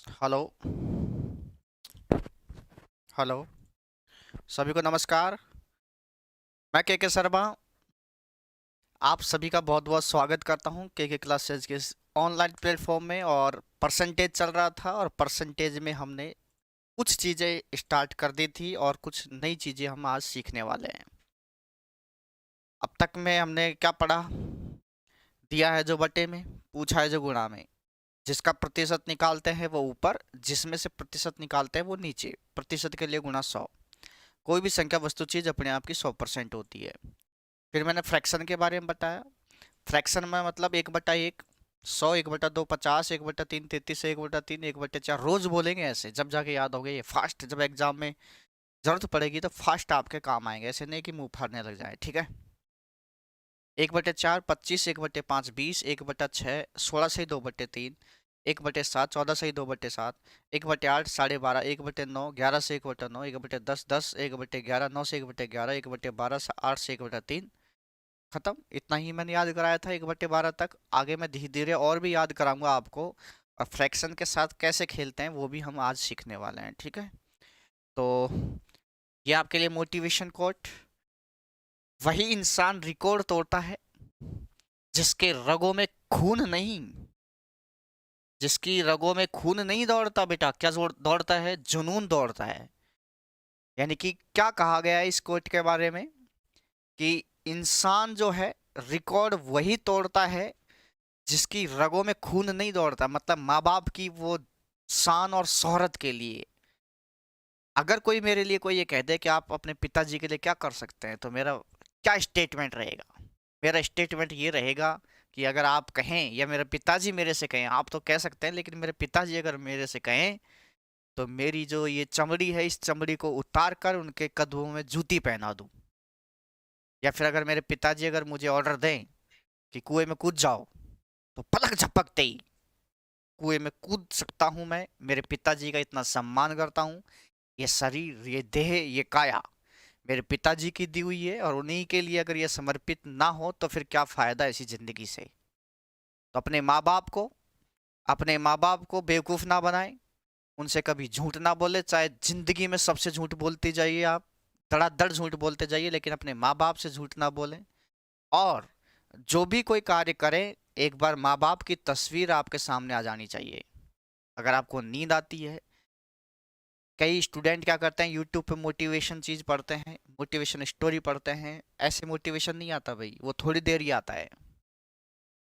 Hello. Hello. सभी को नमस्कार। मैं के शर्मा आप सभी का बहुत बहुत स्वागत करता हूं के क्लासेस के इस ऑनलाइन प्लेटफॉर्म में। और परसेंटेज चल रहा था और परसेंटेज में हमने कुछ चीज़ें स्टार्ट कर दी थी और कुछ नई चीज़ें हम आज सीखने वाले हैं। अब तक में हमने क्या पढ़ा? दिया है जो बटे में, पूछा है जो गुणा में। जिसका प्रतिशत निकालते हैं वो ऊपर, जिसमें से प्रतिशत निकालते हैं वो नीचे। प्रतिशत के लिए गुणा 100। कोई भी संख्या वस्तु चीज अपने आप की 100% होती है। फिर मैंने फ्रैक्शन के बारे में बताया। फ्रैक्शन में मतलब 1/1, 100, 1/2 50, 1/3 33, 1/3 1/4। रोज बोलेंगे ऐसे, जब जाके याद होगा। ये फास्ट जब एग्जाम में जरूरत पड़ेगी तो फास्ट आपके काम आएंगे, ऐसे नहीं कि मुंह फाड़ने लग जाए। ठीक है। 1/4 25, 1/5 20, 1/6 16 से 2/3, 1/7 14 से 2/7, 1/8 12.5, 1/9 11 से 1/9, 1/10 10, 1/11 9 से 1/11, 1/12 8 से 1/3। खत्म। इतना ही मैंने याद कराया था 1/12 तक। आगे मैं धीरे धीरे और भी याद कराऊंगा आपको। और फ्रैक्शन के साथ कैसे खेलते हैं वो भी हम आज सीखने वाले हैं। ठीक है। तो ये आपके लिए मोटिवेशन कोट। वही इंसान रिकॉर्ड तोड़ता है जिसके रगों में खून नहीं। जिसकी रगों में खून नहीं दौड़ता बेटा, क्या दौड़ता है? जुनून दौड़ता है। यानी कि क्या कहा गया है इस कोट के बारे में? कि इंसान जो है रिकॉर्ड वही तोड़ता है जिसकी रगों में खून नहीं दौड़ता। मतलब माँ बाप की वो शान और शोहरत के लिए। अगर कोई मेरे लिए कोई ये कह दे कि आप अपने पिताजी के लिए क्या कर सकते हैं, तो मेरा क्या स्टेटमेंट रहेगा? मेरा स्टेटमेंट ये रहेगा कि अगर आप कहें या मेरे पिताजी मेरे से कहें, आप तो कह सकते हैं लेकिन मेरे पिताजी अगर मेरे से कहें, तो मेरी जो ये चमड़ी है इस चमड़ी को उतार कर उनके कदमों में जूती पहना दूं। या फिर अगर मेरे पिताजी अगर मुझे ऑर्डर दें कि कुएं में कूद जाओ, तो पलक झपकते ही कुएं में कूद सकता हूं। मैं मेरे पिताजी का इतना सम्मान करता हूं। ये शरीर, ये देह, ये काया मेरे पिताजी की दी हुई है, और उन्हीं के लिए अगर ये समर्पित ना हो तो फिर क्या फायदा ऐसी जिंदगी से? तो अपने माँ बाप को बेवकूफ ना बनाएं। उनसे कभी झूठ ना बोले, चाहे जिंदगी में सबसे झूठ बोलते जाइए आप, धड़ाधड़ झूठ बोलते जाइए, लेकिन अपने माँ बाप से झूठ ना बोलें। और जो भी कोई कार्य करें, एक बार माँ बाप की तस्वीर आपके सामने आ जानी चाहिए। अगर आपको नींद आती है, कई स्टूडेंट क्या करते हैं, यूट्यूब पे मोटिवेशन चीज पढ़ते हैं, मोटिवेशन स्टोरी पढ़ते हैं। ऐसे मोटिवेशन नहीं आता भाई, वो थोड़ी देर ही आता है।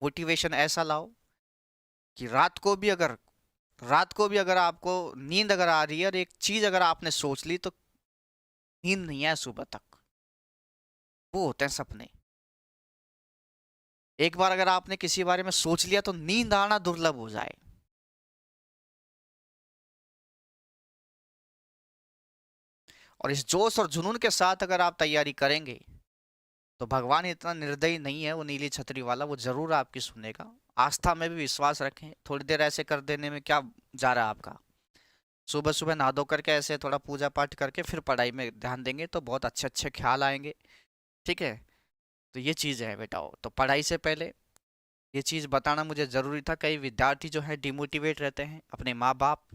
मोटिवेशन ऐसा लाओ कि रात को भी अगर आपको नींद अगर आ रही है और एक चीज अगर आपने सोच ली, तो नींद नहीं है सुबह तक। वो होते हैं सपने। एक बार अगर आपने किसी बारे में सोच लिया तो नींद आना दुर्लभ हो जाए। और इस जोश और जुनून के साथ अगर आप तैयारी करेंगे, तो भगवान इतना निर्दयी नहीं है, वो नीली छतरी वाला, वो जरूर आपकी सुनेगा। आस्था में भी विश्वास रखें। थोड़ी देर ऐसे कर देने में क्या जा रहा है आपका? सुबह सुबह नहा धो करके ऐसे थोड़ा पूजा पाठ करके फिर पढ़ाई में ध्यान देंगे तो बहुत अच्छे अच्छे ख्याल आएंगे। ठीक है। तो ये चीज़ है बेटाओ। तो पढ़ाई से पहले ये चीज़ बताना मुझे ज़रूरी था। कई विद्यार्थी जो है डिमोटिवेट रहते हैं। अपने माँ बाप,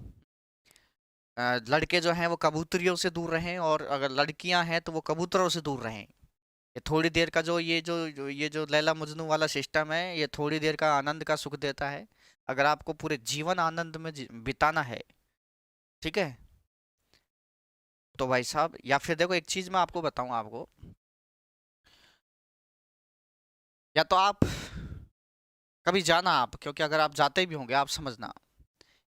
लड़के जो हैं वो कबूतरियों से दूर रहें, और अगर लड़कियां हैं तो वो कबूतरों से दूर रहें। ये थोड़ी देर का ये जो लैला मजनू वाला सिस्टम है, ये थोड़ी देर का आनंद का सुख देता है। अगर आपको पूरे जीवन आनंद में बिताना है, ठीक है, तो भाई साहब, या फिर देखो एक चीज मैं आपको बताऊं आपको, या तो आप कभी जाना आप, क्योंकि अगर आप जाते भी होंगे आप समझना,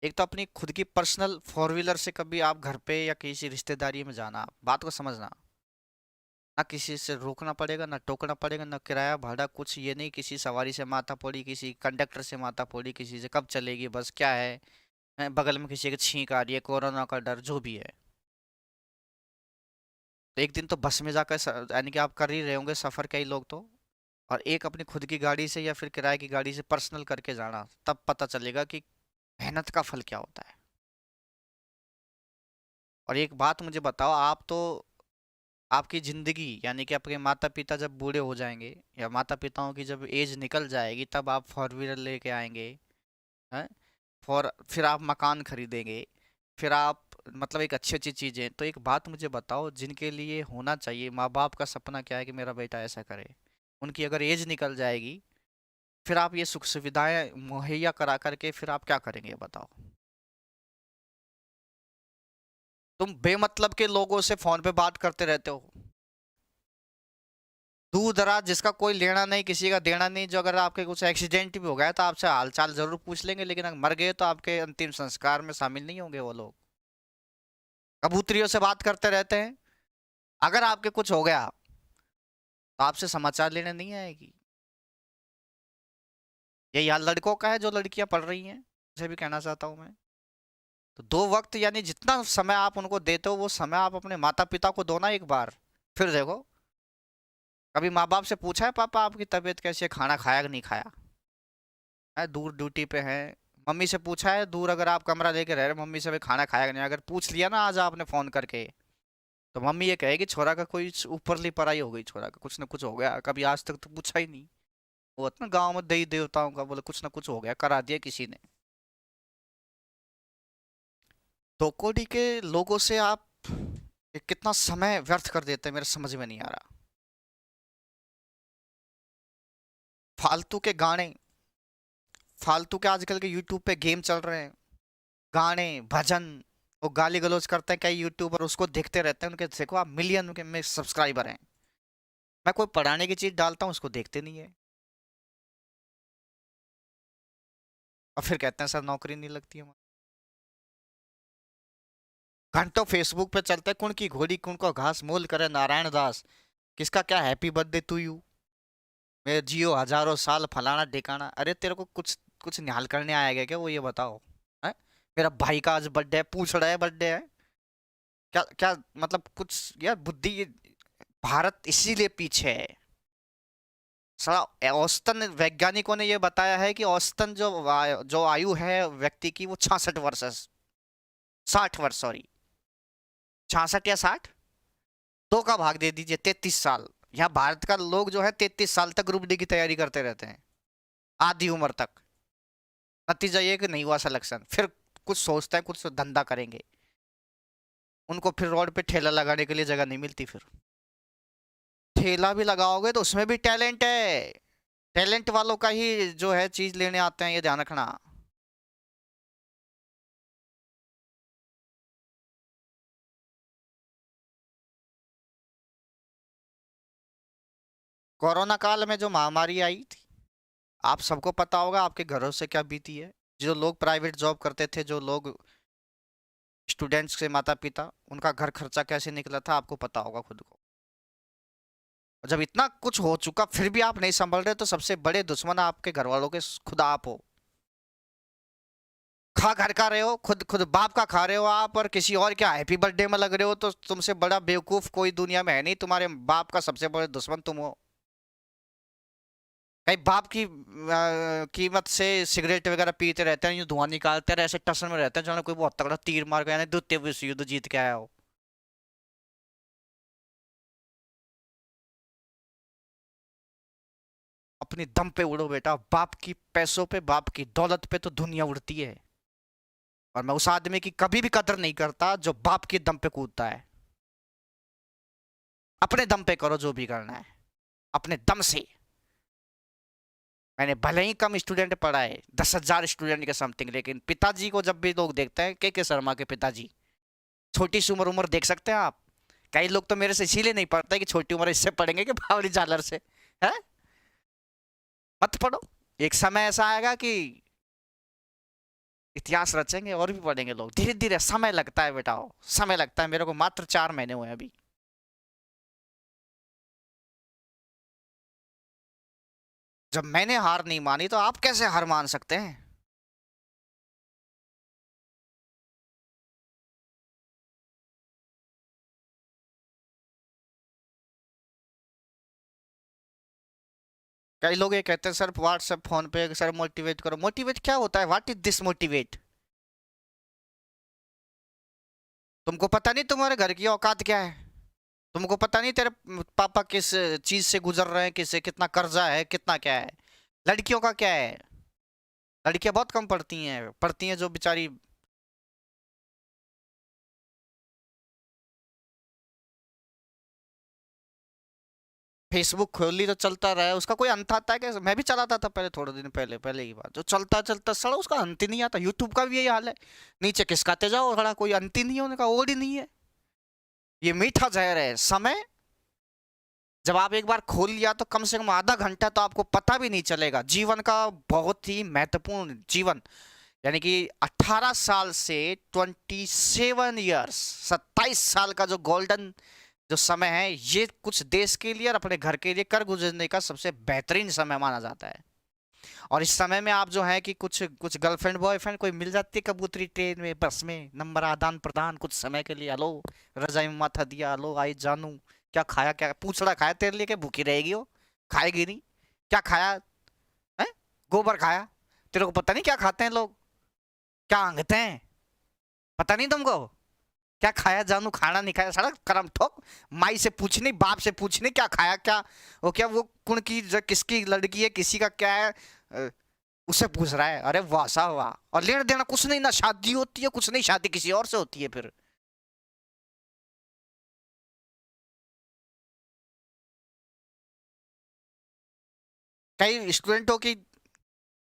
एक तो अपनी खुद की पर्सनल फोर व्हीलर से कभी आप घर पे या किसी रिश्तेदारी में जाना, आप बात को समझना। ना किसी से रोकना पड़ेगा, ना टोकना पड़ेगा, ना किराया भाड़ा कुछ। ये नहीं किसी सवारी से माथा पड़ी, किसी कंडक्टर से माथा पड़ी, किसी से कब चलेगी बस, क्या है, बगल में किसी की छींक आ रही है, कोरोना का डर, जो भी है। तो एक दिन तो बस में जाकर यानी कि आप कर ही रहे होंगे सफर, कई लोग तो। और एक अपनी खुद की गाड़ी से या फिर किराए की गाड़ी से पर्सनल करके जाना, तब पता चलेगा कि मेहनत का फल क्या होता है। और एक बात मुझे बताओ, आप तो आपकी ज़िंदगी यानी कि आपके माता पिता जब बूढ़े हो जाएंगे, या माता पिताओं की जब एज निकल जाएगी, तब आप फोर व्हीलर लेके आएंगे, हैं? फिर आप मकान खरीदेंगे, फिर आप मतलब एक अच्छी अच्छी चीज़ें। तो एक बात मुझे बताओ, जिनके लिए होना चाहिए, माँ बाप का सपना क्या है कि मेरा बेटा ऐसा करे, उनकी अगर एज निकल जाएगी, फिर आप ये सुख सुविधाएं मुहैया करा करके फिर आप क्या करेंगे बताओ। तुम बेमतलब के लोगों से फोन पे बात करते रहते हो, दूर दराज, जिसका कोई लेना नहीं किसी का देना नहीं, जो अगर आपके कुछ एक्सीडेंट भी हो गया तो आपसे हालचाल जरूर पूछ लेंगे, लेकिन अगर मर गए तो आपके अंतिम संस्कार में शामिल नहीं होंगे वो लोग। कबूतरियों से बात करते रहते हैं। अगर आपके कुछ हो गया तो आपसे समाचार लेने नहीं आएगी। यही हाल लड़कों का है जो लड़कियां पढ़ रही हैं, उसे भी कहना चाहता हूं मैं। तो दो वक्त यानी जितना समय आप उनको देते हो वो समय आप अपने माता पिता को दो ना एक बार। फिर देखो, कभी माँ बाप से पूछा है पापा आपकी तबीयत कैसी है, खाना खाया कि नहीं खाया है, दूर ड्यूटी पे है। मम्मी से पूछा है, दूर अगर आप कमरा लेके रह रहे, मम्मी से भी खाना खाया कि नहीं, अगर पूछ लिया ना आज आपने फोन करके, तो मम्मी ये कहेगी छोरा का कोई ऊपरली पढ़ाई हो गई, छोरा का कुछ ना कुछ हो गया, कभी आज तक तो पूछा ही नहीं। वो होता ना गाँव में देवी देवताओं का, बोले कुछ ना कुछ हो गया, करा दिया किसी ने। धोकोडी के लोगों से आप कितना समय व्यर्थ कर देते हैं, मेरे समझ में नहीं आ रहा। फालतू के गाने, फालतू के आजकल के यूट्यूब पे गेम चल रहे हैं, गाने भजन, वो गाली गलौज करते हैं कई यूट्यूबर, उसको देखते रहते हैं, उनके देखो आप मिलियन के में सब्सक्राइबर हैं। मैं कोई पढ़ाने की चीज डालता हूँ उसको देखते नहीं है, और फिर कहते हैं सर नौकरी नहीं लगती हमारी। घंटों फेसबुक पे चलते हैं, कुण की घोड़ी कुण को घास मोल करे नारायण दास, किसका क्या हैप्पी बर्थडे टू यू, मैं जियो हजारों साल फलाना ढिकाना। अरे तेरे को कुछ कुछ निहाल करने आएगा क्या वो, ये बताओ है। मेरा भाई का आज बर्थडे है, पूछ रहा है बर्थडे है, क्या क्या मतलब कुछ यार बुद्धि। भारत इसीलिए पीछे है साला। औसतन वैज्ञानिकों ने यह बताया है कि औसतन जो आयु है व्यक्ति की वो 66 वर्ष, 60 वर्ष सॉरी, 66 या 60, दो का भाग दे दीजिए, 33 साल। यहाँ भारत का लोग जो है 33 साल तक ग्रुप डी की तैयारी करते रहते हैं, आधी उम्र तक। नतीजा ये कि नहीं हुआ सिलेक्शन, फिर कुछ सोचते हैं कुछ धंधा करेंगे, उनको फिर रोड पे ठेला लगाने के लिए जगह नहीं मिलती। फिर ठेला भी लगाओगे तो उसमें भी टैलेंट है, टैलेंट वालों का ही जो है चीज लेने आते हैं, ये ध्यान रखना। कोरोना काल में जो महामारी आई थी, आप सबको पता होगा आपके घरों से क्या बीती है। जो लोग प्राइवेट जॉब करते थे, जो लोग स्टूडेंट्स के माता पिता, उनका घर खर्चा कैसे निकला था आपको पता होगा खुद को। और जब इतना कुछ हो चुका फिर भी आप नहीं संभल रहे, तो सबसे बड़े दुश्मन आपके घर वालों के खुद आप हो। खा घर का रहे हो, खुद खुद बाप का खा रहे हो आप, और किसी और क्या हैप्पी बर्थडे में लग रहे हो, तो तुमसे बड़ा बेवकूफ कोई दुनिया में है नहीं, तुम्हारे बाप का सबसे बड़े दुश्मन तुम हो। कहीं बाप की कीमत से सिगरेट वगैरह पीते रहते हैं, यूं धुआं निकालते रहे, ऐसे टसन में रहते हैं जो कोई बहुत तगड़ा तीर मार गया, द्वितीय विश्व युद्ध जीत के आया हो। अपनी दम पे उड़ो बेटा, बाप की पैसों पे बाप की दौलत पे तो दुनिया उड़ती है। और मैं उस आदमी की कभी भी कदर नहीं करता जो बाप के दम पे कूदता है। अपने दम पे करो जो भी करना है, अपने दम से। मैंने भले ही कम स्टूडेंट पढ़ाए, 10,000 स्टूडेंट के समथिंग, लेकिन पिताजी को जब भी लोग देखते हैं, के शर्मा के पिताजी, छोटी सी उम्र उम्र देख सकते हैं आप। कई लोग तो मेरे से इसीलिए नहीं पढ़ते कि छोटी उम्र इससे पढ़ेंगे कि बावली झालर से है। मत पढ़ो, एक समय ऐसा आएगा कि इतिहास रचेंगे और भी पढ़ेंगे लोग, धीरे धीरे समय लगता है बेटा, समय लगता है। मेरे को मात्र 4 महीने हुए अभी। जब मैंने हार नहीं मानी तो आप कैसे हार मान सकते हैं। कई लोग ये कहते हैं सर व्हाट्सएप फोन पे सर मोटिवेट करो, मोटिवेट क्या होता है, व्हाट इज दिस मोटिवेट। तुमको पता नहीं तुम्हारे घर की औकात क्या है, तुमको पता नहीं तेरे पापा किस चीज से गुजर रहे हैं, किससे कितना कर्जा है, कितना क्या है, लड़कियों का क्या है। लड़कियां बहुत कम पढ़ती हैं जो बेचारी। फेसबुक खोली तो चलता रहा है, उसका कोई अंत आता है क्या? मैं भी चलाता था पहले, थोड़े दिन पहले, पहले की बात, जो चलता चलता सड़ा, उसका अंत ही नहीं आता। यूट्यूब का भी यही हाल है, नीचे खिसकाते जाओ खड़ा, कोई अंत ही नहीं है, उनका ओर ही नहीं है। ये मीठा जहर है समय। जब आप एक बार खोल लिया तो कम से कम आधा घंटा तो आपको पता भी नहीं चलेगा। जीवन का बहुत ही महत्वपूर्ण जीवन, यानी कि 18 साल से 27 ईयर्स, 27 साल का जो गोल्डन जो समय है, ये कुछ देश के लिए और अपने घर के लिए कर गुजरने का सबसे बेहतरीन समय माना जाता है। और इस समय में आप जो है कि कुछ कुछ गर्लफ्रेंड बॉयफ्रेंड कोई मिल जाती है कबूतरी, ट्रेन में, बस में, नंबर आदान प्रदान कुछ समय के लिए, हेलो रजाई में माथा दिया, हेलो आई जानू, क्या खाया, क्या पूछड़ा खाया तेरे लिए, क्या भूखी रहेगी वो, खाएगी नहीं, क्या खाया है, गोबर खाया, तेरे को पता नहीं क्या खाते हैं लोग, क्या आंगते हैं, पता नहीं तुमको क्या खाया जानू, खाना नहीं खाया, सड़क करम ठोक। माई से पूछने, बाप से पूछने क्या खाया, क्या वो, क्या वो कुण की किसकी लड़की है, किसी का क्या है, उससे पूछ रहा है। अरे वाह सा वाह, और लेना देना कुछ नहीं, ना शादी होती है कुछ नहीं, शादी किसी और से होती है फिर। कई स्टूडेंटों की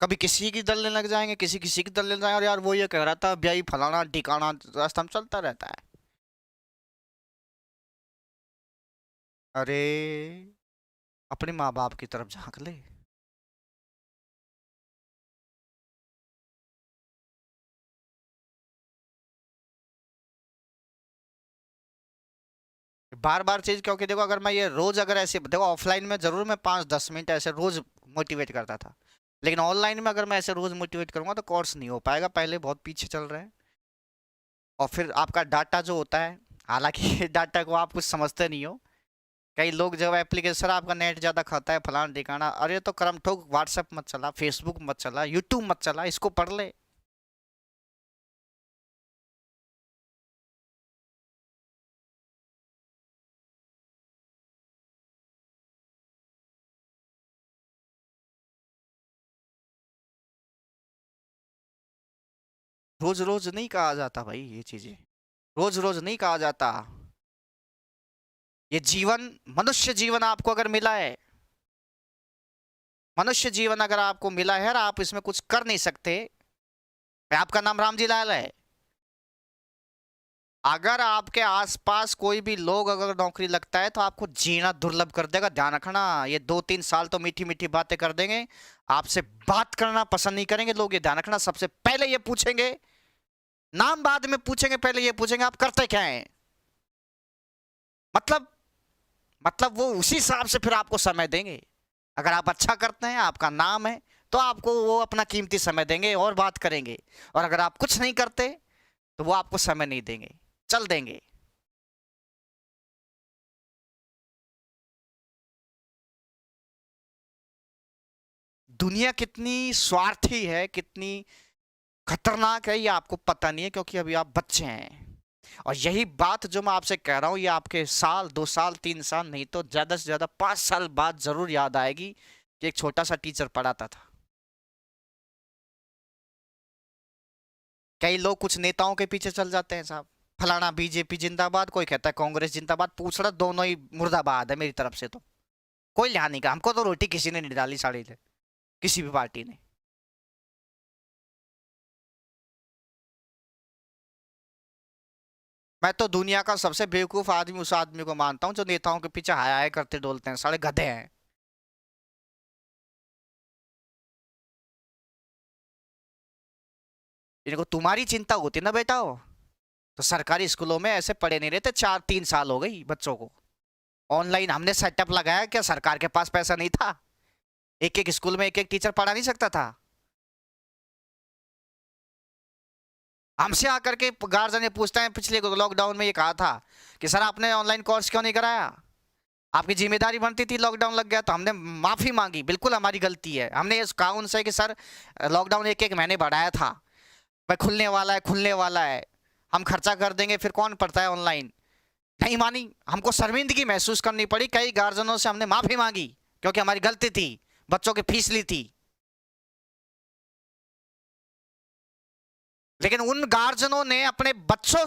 कभी किसी की दलने लग जाएंगे, किसी किसी की दलने लग जाएंगे, और यार वो ये कह रहा था ब्याई फलाना ठिकाना, रास्ता में चलता रहता है। अरे अपने माँ बाप की तरफ झांक ले। बार बार चीज, क्योंकि देखो अगर मैं ये रोज अगर ऐसे देखो, ऑफलाइन में जरूर मैं 5-10 मिनट ऐसे रोज मोटिवेट करता था, लेकिन ऑनलाइन में अगर मैं ऐसे रोज मोटिवेट करूंगा तो कोर्स नहीं हो पाएगा, पहले बहुत पीछे चल रहे हैं। और फिर आपका डाटा जो होता है, हालांकि डाटा को आप कुछ समझते नहीं हो। कई लोग जब एप्लीकेशन, आपका नेट ज्यादा खाता है फलाना ठिकाना, अरे तो करम ठोक, व्हाट्सएप मत चला, फेसबुक मत चला, यूट्यूब मत चला, इसको पढ़ ले। रोज रोज नहीं कहा जाता भाई ये चीजें, रोज रोज नहीं कहा जाता। ये जीवन, मनुष्य जीवन आपको अगर मिला है, मनुष्य जीवन अगर आपको मिला है और आप इसमें कुछ कर नहीं सकते, आपका नाम रामजी लाल है, अगर आपके आसपास कोई भी लोग अगर नौकरी लगता है तो आपको जीना दुर्लभ कर देगा। ध्यान रखना, ये 2-3 साल तो मीठी मीठी बातें कर देंगे, आपसे बात करना पसंद नहीं करेंगे लोग, ये ध्यान रखना। सबसे पहले ये पूछेंगे, नाम बाद में पूछेंगे, पहले ये पूछेंगे आप करते क्या हैं। मतलब मतलब वो उसी हिसाब से फिर आपको समय देंगे। अगर आप अच्छा करते हैं, आपका नाम है, तो आपको वो अपना कीमती समय देंगे और बात करेंगे। और अगर आप कुछ नहीं करते तो वो आपको समय नहीं देंगे, चल देंगे। दुनिया कितनी स्वार्थी है, कितनी खतरनाक है, ये आपको पता नहीं है, क्योंकि अभी आप बच्चे हैं। और यही बात जो मैं आपसे कह रहा हूं, ये आपके साल, 2 साल, 3 साल नहीं तो ज्यादा से ज्यादा 5 साल बाद जरूर याद आएगी कि एक छोटा सा टीचर पढ़ाता था। कई लोग कुछ नेताओं के पीछे चल जाते हैं साहब, फलाना बीजेपी जिंदाबाद, कोई कहता है कांग्रेस जिंदाबाद, पूछ रहा दोनों ही मुर्दाबाद है मेरी तरफ से तो। कोई लिहाज नहीं का, हमको तो रोटी किसी ने नहीं डाली साड़ी से, किसी भी पार्टी ने। मैं तो दुनिया का सबसे बेवकूफ आदमी उस आदमी को मानता हूँ जो नेताओं के पीछे हाय हाय करते डोलते हैं, साले गधे हैं। इनको तुम्हारी चिंता होती ना बेटा हो, तो सरकारी स्कूलों में ऐसे पढ़े नहीं रहते। 4-3 साल हो गई बच्चों को, ऑनलाइन हमने सेटअप लगाया, क्या सरकार के पास पैसा नहीं था? एक एक स्कूल में एक एक टीचर पढ़ा नहीं सकता था? हमसे आकर के गार्जियन ये पूछते हैं, पिछले लॉकडाउन में ये कहा था कि सर आपने ऑनलाइन कोर्स क्यों नहीं कराया, आपकी जिम्मेदारी बनती थी, लॉकडाउन लग गया तो हमने माफी मांगी, बिल्कुल हमारी गलती है, हमने ये कहा उनसे कि सर लॉकडाउन एक एक महीने बढ़ाया था, भाई खुलने वाला है, खुलने वाला है, हम खर्चा कर देंगे, फिर कौन पढ़ता है ऑनलाइन। नहीं मानी, हमको शर्मिंदगी महसूस करनी पड़ी, कई गार्जियनों से हमने माफी मांगी, क्योंकि हमारी गलती थी, बच्चों की फीस ली थी। लेकिन उन गार्जियनों ने अपने बच्चों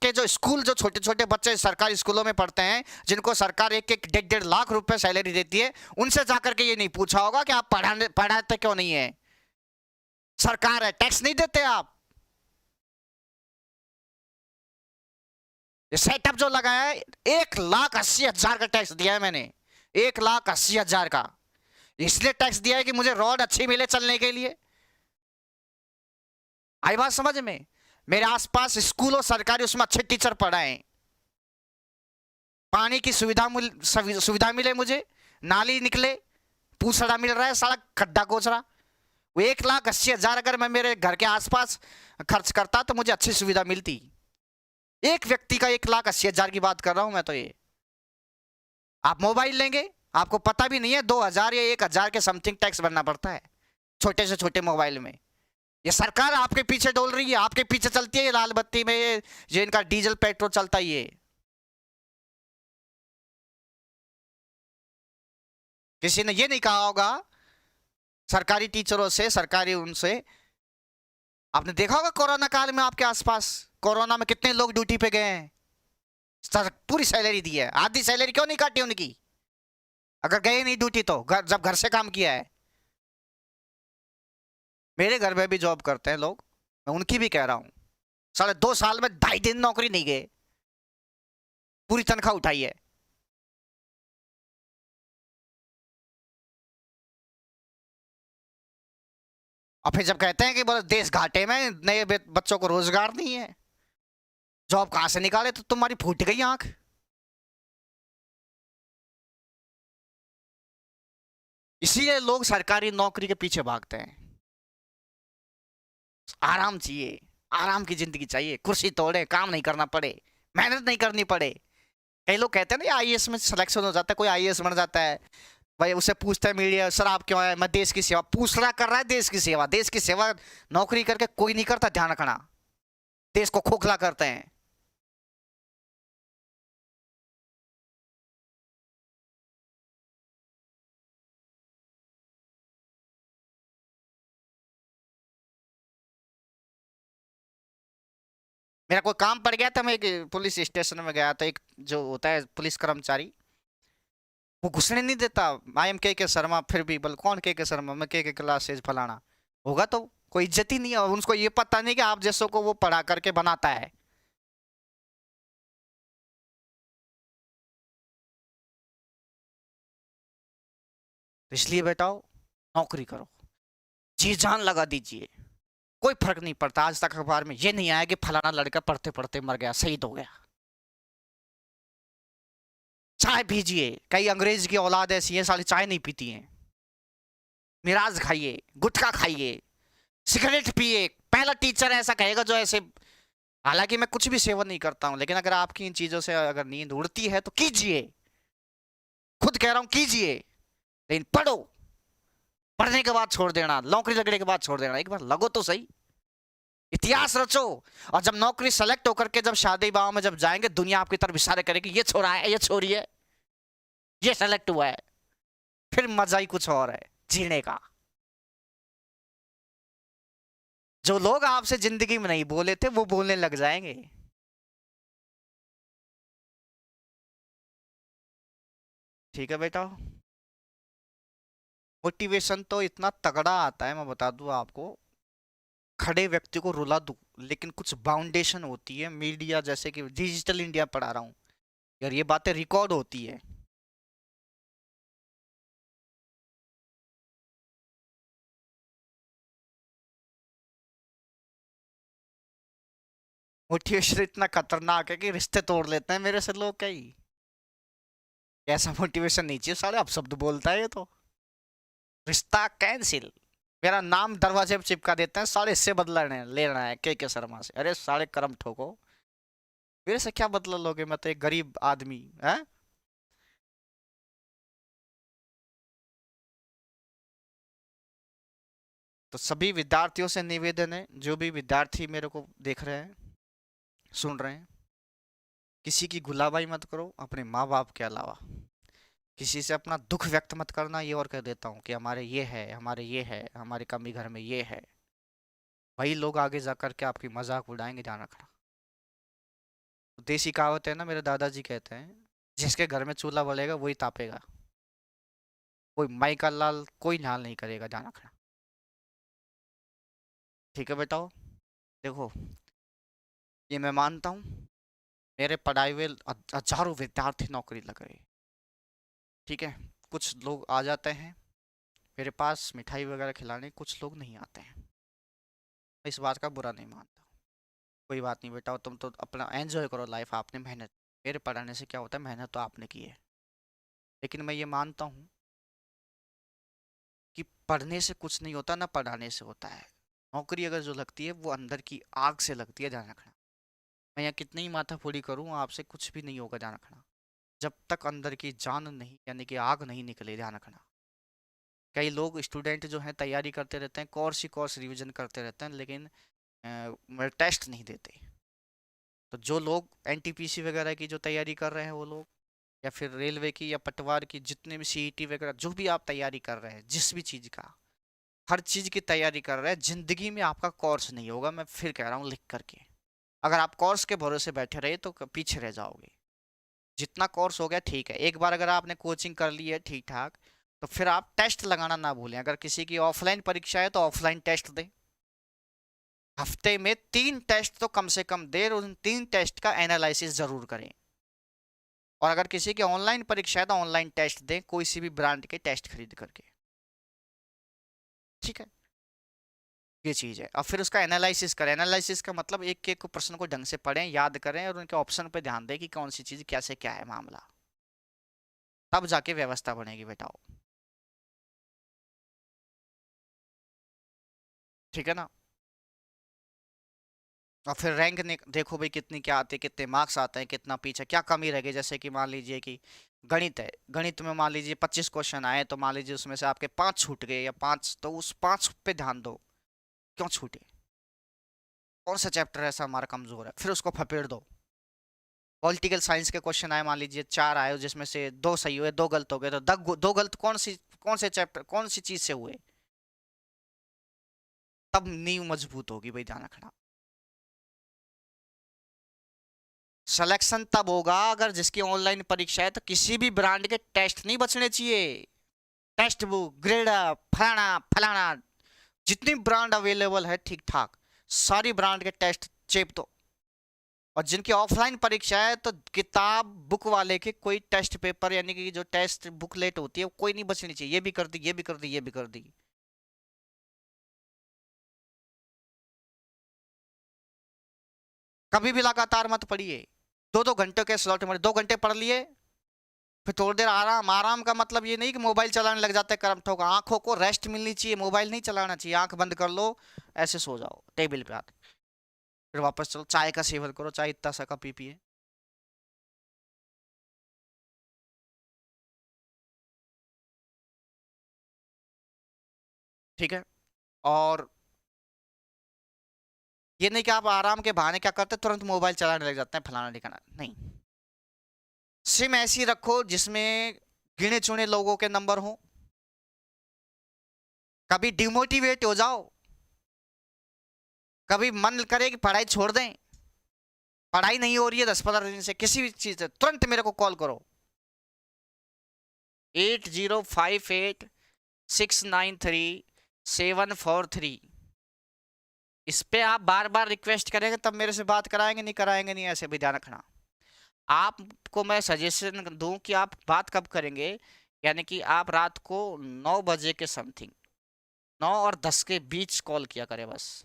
के जो स्कूल, जो छोटे छोटे बच्चे सरकारी स्कूलों में पढ़ते हैं, जिनको सरकार एक एक 1.5 लाख रुपए सैलरी देती है, उनसे जाकर के ये नहीं पूछा होगा कि आप पढ़ाते क्यों नहीं है। सरकार है, टैक्स नहीं देते आप। ये सेटअप जो लगाया है, 1,80,000 का टैक्स दिया है मैंने, 1,80,000 का। इसलिए टैक्स दिया है कि मुझे रोड अच्छी मिले चलने के लिए। आई बात समझ में? मेरे आसपास स्कूल और सरकारी, उसमें अच्छे टीचर पढ़ाएं, पानी की सुविधा मिले मुझे, नाली निकले, पूछड़ा मिल रहा है, सड़क खड्डा कोच रहा। वो 1,80,000 अगर मैं मेरे घर के आसपास खर्च करता तो मुझे अच्छी सुविधा मिलती। एक व्यक्ति का 1,80,000 की बात कर रहा हूं मैं तो। ये आप मोबाइल लेंगे, आपको पता भी नहीं है 2,000 या 1,000 के समथिंग टैक्स भरना पड़ता है छोटे से छोटे मोबाइल में। ये सरकार आपके पीछे डोल रही है, आपके पीछे चलती है ये लाल बत्ती में, ये इनका डीजल पेट्रोल चलता ही है। किसी ने ये नहीं कहा होगा सरकारी टीचरों से, सरकारी उनसे। आपने देखा होगा कोरोना काल में आपके आसपास, कोरोना में कितने लोग ड्यूटी पे गए हैं, पूरी सैलरी दी है, आधी सैलरी क्यों नहीं काटी उनकी? अगर गए नहीं ड्यूटी तो जब घर से काम किया है। मेरे घर में भी जॉब करते हैं लोग, मैं उनकी भी कह रहा हूं, 2.5 साल में 2.5 दिन नौकरी नहीं गए, पूरी तनख्वाह उठाई है। और फिर जब कहते हैं कि बोले देश घाटे में, नए बच्चों को रोजगार नहीं है, जॉब कहां से निकाले, तो तुम्हारी फूट गई आंख। इसीलिए लोग सरकारी नौकरी के पीछे भागते हैं। आराम चाहिए, आराम की जिंदगी चाहिए, कुर्सी तोड़े, काम नहीं करना पड़े, मेहनत नहीं करनी पड़े। कई लोग कहते हैं ना आईएएस में सिलेक्शन हो जाता है, कोई आईएएस बन जाता है, भाई उसे पूछता है मीडिया, सर आप क्यों आए? मैं देश की सेवा। पूछ रहा कर रहा है देश की सेवा। देश की सेवा नौकरी करके कोई नहीं करता, ध्यान रखना, देश को खोखला करते हैं। मेरा कोई काम पड़ गया था, मैं एक पुलिस स्टेशन में गया था, एक जो होता है पुलिस कर्मचारी, वो घुसने नहीं देता। आई एम के शर्मा, फिर भी बोल कौन के शर्मा, मैं के क्लासेज फलाना, होगा तो कोई इज्जत ही नहीं है। उनको ये पता नहीं कि आप जैसों को वो पढ़ा करके बनाता है। तो इसलिए बेटाओ, नौकरी करो, जी जान लगा दीजिए, कोई फर्क नहीं पड़ता। आज तक अखबार में ये नहीं आया कि फलाना लड़का पढ़ते पढ़ते मर गया, शहीद हो गया। चाय पीजिए, कई अंग्रेज की औलाद ऐसी है साली चाय नहीं पीती है। मिराज खाइए, गुटखा खाइए, सिगरेट पिए। पहला टीचर ऐसा कहेगा जो ऐसे, हालांकि मैं कुछ भी सेवन नहीं करता हूं, लेकिन अगर आपकी इन चीजों से अगर नींद उड़ती है तो कीजिए, खुद कह रहा हूं कीजिए, लेकिन पढ़ो। पढ़ने के बाद छोड़ देना, नौकरी लगने के बाद छोड़ देना, एक बार लगो तो सही, इतिहास रचो। और जब नौकरी सेलेक्ट होकर के जब शादी विवाह में जब जाएंगे, दुनिया आपकी तरफ इशारे करेगी, ये छोरा है, ये छोरी है, ये सेलेक्ट हुआ है, फिर मजा ही कुछ और है जीने का। जो लोग आपसे जिंदगी में नहीं बोले थे वो बोलने लग जाएंगे। ठीक है बेटा, मोटिवेशन तो इतना तगड़ा आता है, मैं बता दूं आपको, खड़े व्यक्ति को रुला दूं, लेकिन कुछ बाउंडेशन होती है। मीडिया, जैसे कि डिजिटल इंडिया पढ़ा रहा हूं यार, ये बातें रिकॉर्ड होती है। मोटिवेशन इतना खतरनाक है कि रिश्ते तोड़ लेते हैं मेरे से लोग। कई ऐसा मोटिवेशन नहीं चाहिए साले, अब शब्द बोलता है ये तो, रिश्ता कैंसिल, मेरा नाम दरवाजे पे चिपका देते हैं साले, इससे बदला लेना है के शर्मा से। अरे साले कर्म ठोको, मेरे से क्या बदला लोगे? मैं तो एक गरीब आदमी है। तो सभी विद्यार्थियों से निवेदन है, जो भी विद्यार्थी मेरे को देख रहे हैं, सुन रहे हैं, किसी की गुलाबाई मत करो अपने माँ बाप के अलावा। किसी से अपना दुख व्यक्त मत करना। ये और कह देता हूँ कि हमारे ये है, हमारे ये है, हमारी कमी घर में ये है। वही लोग आगे जा करके आपकी मजाक उड़ाएंगे, ध्यान रखना। देसी कहावत है ना, मेरे दादाजी कहते हैं, जिसके घर में चूल्हा बलेगा वही तापेगा, कोई माई का लाल कोई नाल नहीं करेगा, ध्यान रखना। ठीक है बेटाओ, देखो, ये मैं मानता हूँ, मेरे पढ़ाए हुए हजारों विद्यार्थी नौकरी लग रही, ठीक है। कुछ लोग आ जाते हैं मेरे पास मिठाई वगैरह खिलाने, कुछ लोग नहीं आते हैं। मैं इस बात का बुरा नहीं मानता। कोई बात नहीं बेटा, तुम तो अपना एंजॉय करो लाइफ, आपने मेहनत, मेरे पढ़ाने से क्या होता है, मेहनत तो आपने की है। लेकिन मैं ये मानता हूँ कि पढ़ने से कुछ नहीं होता, ना पढ़ाने से होता है। नौकरी अगर जो लगती है वो अंदर की आग से लगती है, ध्यान रखना। मैं यहाँ कितनी ही माथा फोड़ी करूँ, आपसे कुछ भी नहीं होगा, ध्यान रखना। जब तक अंदर की जान नहीं, यानी कि आग नहीं निकले, ध्यान रखना। कई लोग स्टूडेंट जो हैं तैयारी करते रहते हैं, कोर्स ही कोर्स रिवीजन करते रहते हैं, लेकिन टेस्ट नहीं देते। तो जो लोग एनटीपीसी वगैरह की जो तैयारी कर रहे हैं वो लोग, या फिर रेलवे की या पटवार की, जितने भी सीईटी वगैरह जो भी आप तैयारी कर रहे हैं, जिस भी चीज़ का, हर चीज़ की तैयारी कर रहे हैं, जिंदगी में आपका कोर्स नहीं होगा, मैं फिर कह रहा हूँ लिख करके। अगर आप कोर्स के भरोसे बैठे रहे तो पीछे रह जाओगे। जितना कोर्स हो गया ठीक है, एक बार अगर आपने कोचिंग कर ली है ठीक ठाक, तो फिर आप टेस्ट लगाना ना भूलें। अगर किसी की ऑफलाइन परीक्षा है तो ऑफलाइन टेस्ट दें, हफ्ते में 3 टेस्ट तो कम से कम दें, और उन 3 टेस्ट का एनालिसिस जरूर करें। और अगर किसी की ऑनलाइन परीक्षा है तो ऑनलाइन टेस्ट दें, कोई सी भी ब्रांड के टेस्ट खरीद करके, ठीक है। ये चीज़ है। अब फिर उसका एनालिसिस करें, एनालिसिस का मतलब एक एक प्रश्न को ढंग से पढ़ें, याद करें, और उनके ऑप्शन पे ध्यान दें कि कौन सी चीज़ कैसे क्या है मामला, तब जाके व्यवस्था बनेगी बेटाओ, ठीक है ना। और फिर रैंक देखो भाई, कितनी क्या आती है, कितने मार्क्स आते हैं, कितना पीछे क्या कमी रह गई। जैसे कि मान लीजिए कि गणित है, गणित में मान लीजिए 25 क्वेश्चन आए, तो मान लीजिए उसमें से आपके 5 छूट गए या 5, तो उस 5 पे ध्यान दो, क्यों छूटे, कौन सा चैप्टर ऐसा हमारा कमजोर है, फिर उसको फपेड़ दो। पॉलिटिकल साइंस के क्वेश्चन आए, मान लीजिए 4 आए, जिसमें से 2 सही हुए, 2 गलत हो गए, तो 2 गलत कौन से चैप्टर, कौन सी चीज से हुए, तब नींव मजबूत होगी भाई, ध्यान रखना। सिलेक्शन तब होगा अगर जिसकी ऑनलाइन परीक्षा है तो किसी भी ब्रांड के टेस्ट नहीं बचने चाहिए। टेक्स्ट बुक, ग्रेड, फलाना फलाना, जितनी ब्रांड अवेलेबल है ठीक ठाक, सारी ब्रांड के टेस्ट चेप दो। और जिनकी ऑफलाइन परीक्षा है तो किताब बुक वाले के कोई टेस्ट पेपर, यानी कि जो टेस्ट बुकलेट होती है वो कोई नहीं बचनी चाहिए। ये भी कर दी, ये भी कर दी, ये भी कर दी। कभी भी लगातार मत पढ़िए, 2-2 घंटे के स्लॉट में 2 घंटे पढ़ लिए, फिर थोड़ी देर आराम। आराम का मतलब ये नहीं कि मोबाइल चलाने लग जाते हैं करम ठोक, आंखों को रेस्ट मिलनी चाहिए, मोबाइल नहीं चलाना चाहिए। आंख बंद कर लो, ऐसे सो जाओ टेबल पे आके, फिर वापस चलो, चाय का सेवन करो, चाय इतना सा का पी पिए, ठीक है। और ये नहीं कि आप आराम के बहाने क्या करते हैं, तुरंत मोबाइल चलाने लग जाते हैं, फलाना ठिकाना नहीं। सिम ऐसी रखो जिसमें गिने चुने लोगों के नंबर हो। कभी डिमोटिवेट हो जाओ, कभी मन करे कि पढ़ाई छोड़ दें, पढ़ाई नहीं हो रही है 10-15 दिन से किसी भी चीज से, तुरंत मेरे को कॉल करो, 8058693743। इस पे आप बार बार रिक्वेस्ट करेंगे तब मेरे से बात कराएंगे, नहीं कराएंगे नहीं, ऐसे भी ध्यान रखना। आपको मैं सजेशन दूं कि आप बात कब करेंगे, यानी कि आप रात को 9 बजे के समथिंग, 9 और 10 के बीच कॉल किया करें बस।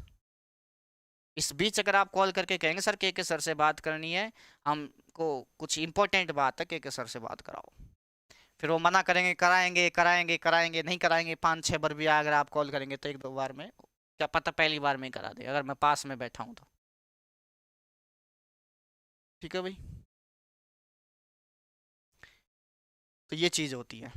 इस बीच अगर आप कॉल करके कहेंगे सर के सर से बात करनी है, हमको कुछ इंपॉर्टेंट बात है, के सर से बात कराओ, फिर वो मना करेंगे, कराएंगे कराएंगे कराएंगे, नहीं कराएंगे, 5-6 बार भी अगर आप कॉल करेंगे तो 1-2 बार में क्या पता पहली बार में ही करा दे, अगर मैं पास में बैठा हूँ तो, ठीक है भाई। तो ये चीज़ होती है।